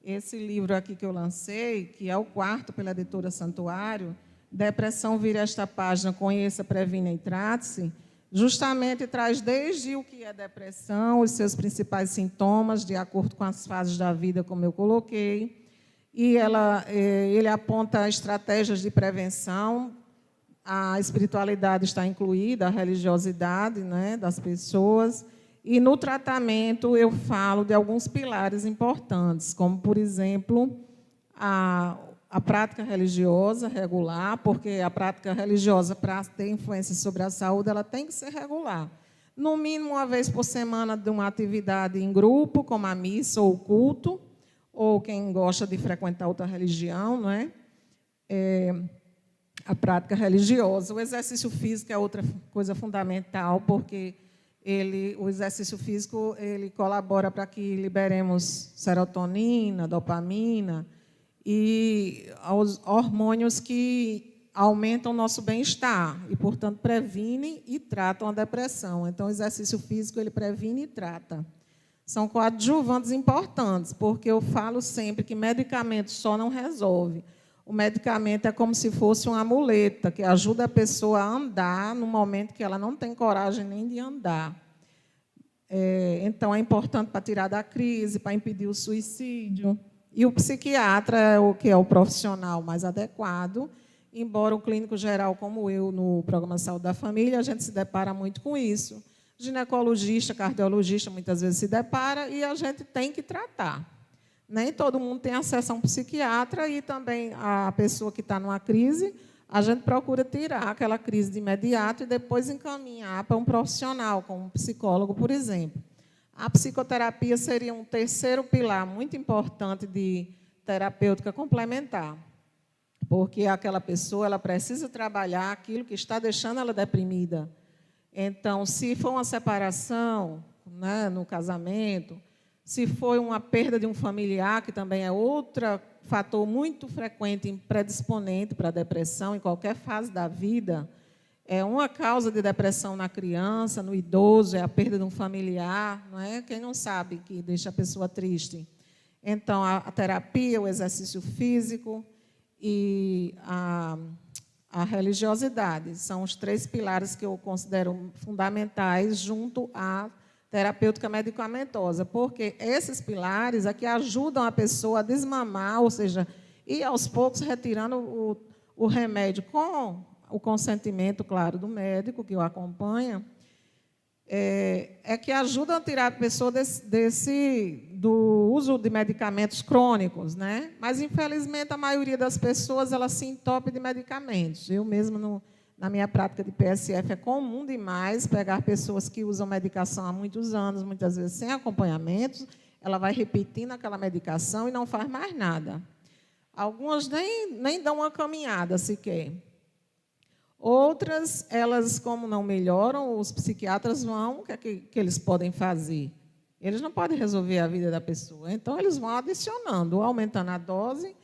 esse livro aqui que eu lancei, que é o quarto pela editora Santuário, Depressão, vire esta página, conheça, previna e trate-se, justamente traz desde o que é depressão, os seus principais sintomas, de acordo com as fases da vida, como eu coloquei, e ele aponta estratégias de prevenção. A espiritualidade está incluída, a religiosidade, né, das pessoas. E, no tratamento, eu falo de alguns pilares importantes, como, por exemplo, a prática religiosa regular, porque a prática religiosa, para ter influência sobre a saúde, ela tem que ser regular. No mínimo, uma vez por semana, de uma atividade em grupo, como a missa ou o culto, ou quem gosta de frequentar outra religião, não é? A prática religiosa. O exercício físico é outra coisa fundamental, porque o exercício físico ele colabora para que liberemos serotonina, dopamina e os hormônios que aumentam o nosso bem-estar e, portanto, previnem e tratam a depressão. Então, o exercício físico ele previne e trata. São coadjuvantes importantes, porque eu falo sempre que medicamento só não resolve. O medicamento é como se fosse uma muleta, que ajuda a pessoa a andar no momento que ela não tem coragem nem de andar. Então, é importante para tirar da crise, para impedir o suicídio. E o psiquiatra é o que é o profissional mais adequado, embora o clínico geral, como eu, no programa Saúde da Família, a gente se depara muito com isso. Ginecologista, cardiologista, muitas vezes se depara e a gente tem que tratar. Nem todo mundo tem acesso a um psiquiatra e também a pessoa que está numa crise, a gente procura tirar aquela crise de imediato e depois encaminhar para um profissional, como um psicólogo, por exemplo. A psicoterapia seria um terceiro pilar muito importante de terapêutica complementar, porque aquela pessoa ela precisa trabalhar aquilo que está deixando ela deprimida. Então, se for uma separação, né, no casamento, se foi uma perda de um familiar, que também é outro fator muito frequente e predisponente para a depressão, em qualquer fase da vida, é uma causa de depressão na criança, no idoso, é a perda de um familiar, não é? Quem não sabe que deixa a pessoa triste. Então, a terapia, o exercício físico e a religiosidade são os três pilares que eu considero fundamentais junto à terapêutica medicamentosa, porque esses pilares é que ajudam a pessoa a desmamar, ou seja, ir aos poucos retirando o remédio com o consentimento, claro, do médico que o acompanha, que ajudam a tirar a pessoa do uso de medicamentos crônicos, né? Mas, infelizmente, a maioria das pessoas ela se entope de medicamentos. Eu mesmo, na minha prática de PSF, é comum demais pegar pessoas que usam medicação há muitos anos, muitas vezes sem acompanhamento, ela vai repetindo aquela medicação e não faz mais nada. Algumas nem dão uma caminhada sequer. Outras, elas, como não melhoram, os psiquiatras vão, o que é que eles podem fazer? Eles não podem resolver a vida da pessoa, então eles vão adicionando, aumentando a dose.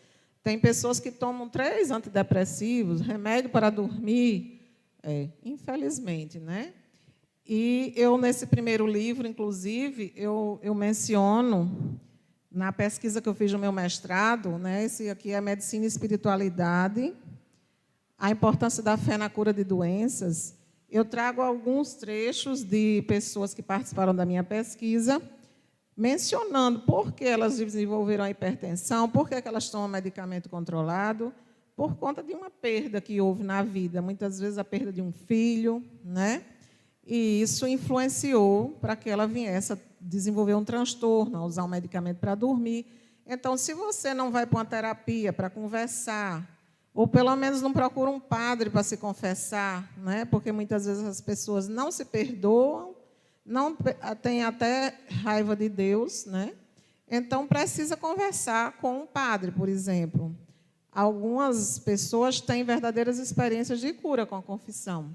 Tem pessoas que tomam 3 antidepressivos, remédio para dormir, infelizmente, né? E eu, nesse primeiro livro, inclusive, eu menciono, na pesquisa que eu fiz no meu mestrado, né, esse aqui é Medicina e Espiritualidade, a importância da fé na cura de doenças. Eu trago alguns trechos de pessoas que participaram da minha pesquisa, mencionando por que elas desenvolveram a hipertensão, por que elas tomam medicamento controlado, por conta de uma perda que houve na vida, muitas vezes a perda de um filho, né? E isso influenciou para que ela viesse a desenvolver um transtorno, a usar um medicamento para dormir. Então, se você não vai para uma terapia para conversar, ou pelo menos não procura um padre para se confessar, né? Porque muitas vezes as pessoas não se perdoam, não têm até raiva de Deus, né? Então, precisa conversar com um padre, por exemplo. Algumas pessoas têm verdadeiras experiências de cura com a confissão,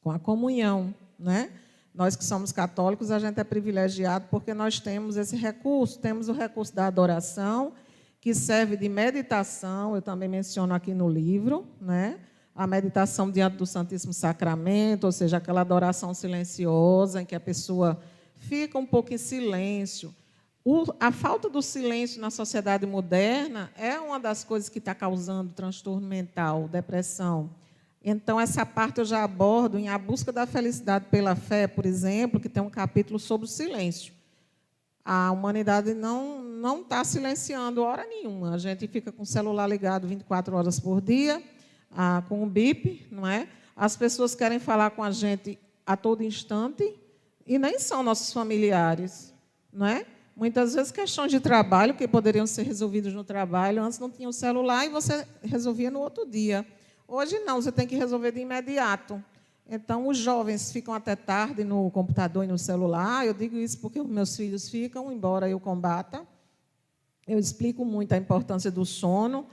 com a comunhão, né? Nós que somos católicos, a gente é privilegiado porque nós temos esse recurso, temos o recurso da adoração, que serve de meditação, eu também menciono aqui no livro, né? A meditação diante do Santíssimo Sacramento, ou seja, aquela adoração silenciosa, em que a pessoa fica um pouco em silêncio, A falta do silêncio na sociedade moderna é uma das coisas que está causando transtorno mental, depressão. Então, essa parte eu já abordo em A Busca da Felicidade pela Fé, por exemplo, que tem um capítulo sobre o silêncio. A humanidade não está silenciando hora nenhuma. A gente fica com o celular ligado 24 horas por dia, com um bip, não é? As pessoas querem falar com a gente a todo instante e nem são nossos familiares, não é? Muitas vezes questões de trabalho que poderiam ser resolvidas no trabalho, antes não tinha o celular e você resolvia no outro dia. Hoje não, você tem que resolver de imediato. Então, os jovens ficam até tarde no computador e no celular. Eu digo isso porque os meus filhos ficam, embora eu combata. Eu explico muito a importância do sono.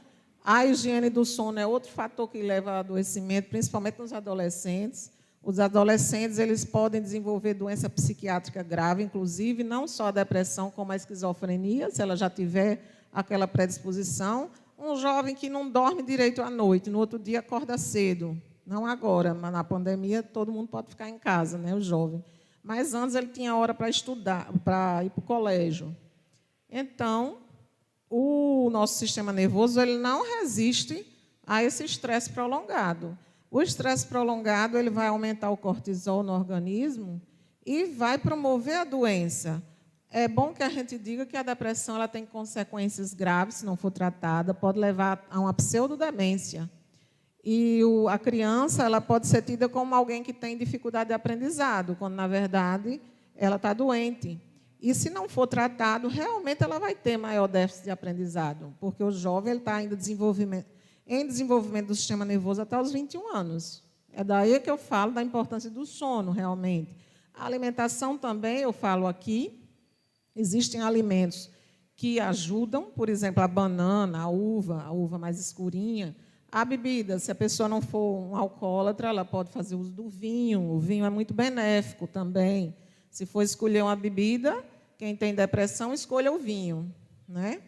A higiene do sono é outro fator que leva ao adoecimento, principalmente nos adolescentes. Os adolescentes eles podem desenvolver doença psiquiátrica grave, inclusive, não só a depressão, como a esquizofrenia, se ela já tiver aquela predisposição. Um jovem que não dorme direito à noite, no outro dia acorda cedo. Não agora, mas na pandemia todo mundo pode ficar em casa, né, o jovem. Mas antes ele tinha hora para estudar, para ir para o colégio. Então, o nosso sistema nervoso ele não resiste a esse estresse prolongado. O estresse prolongado ele vai aumentar o cortisol no organismo e vai promover a doença. É bom que a gente diga que a depressão ela tem consequências graves, se não for tratada, pode levar a uma pseudodemência. E a criança ela pode ser tida como alguém que tem dificuldade de aprendizado, quando, na verdade, ela está doente. E, se não for tratado, realmente ela vai ter maior déficit de aprendizado, porque o jovem está em desenvolvimento do sistema nervoso até os 21 anos. É daí que eu falo da importância do sono, realmente. A alimentação também, eu falo aqui, existem alimentos que ajudam, por exemplo, a banana, a uva mais escurinha. A bebida, se a pessoa não for um alcoólatra, ela pode fazer uso do vinho. O vinho é muito benéfico também. Se for escolher uma bebida, quem tem depressão, escolha o vinho, né?